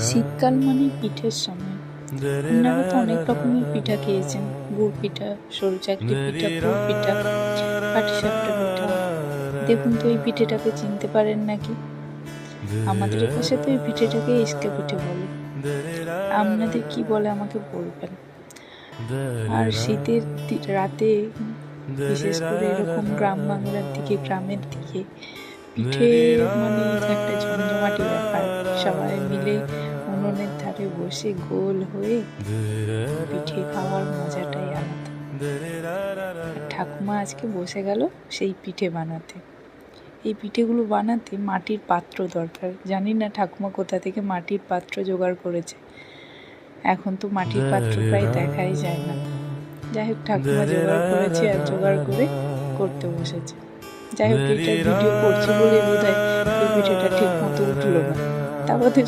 শীতকাল মানে পিঠের সময়। আপনারা তো অনেক রকমের পিঠা খেয়েছেন, গুড় পিঠা, সরু চাকরি পিঠা, পুর পিঠা, পাটিসাপটা পিঠা। দেখুন তো এই পিঠেটাকে চিনতে পারেন নাকি? আমাদের পাশে তো এই পিঠেটাকে ইস্কা পিঠে বলে। আপনাদের কি বলে আমাকে বলবেন। আর শীতের রাতে বিশেষ করে এরকম গ্রাম বাংলার দিকে, গ্রামের দিকে পিঠে মানে একটা জমজমাটি ব্যাপার। সবাই মিলে উনুনের ধারে বসে গোল হয়ে পিঠে খাওয়ার মজাটাই আলাদা। ঠাকুমা আজকে বসে গেল সেই পিঠে বানাতে। এই পিঠেগুলো বানাতে মাটির পাত্র দরকার। জানি না ঠাকুমা কোথা থেকে মাটির পাত্র জোগাড় করেছে। এখন তো মাটির পাত্র প্রায় দেখাই যায় না। যাই হোক, ঠাকুমা জোগাড় করেছে আর জোগাড় করে করতে বসেছে। যাই হোক, এটা ভিডিও করছি বলে বোধহয় এই পিঠেটা ঠিক মতো উঠলো না। তারপর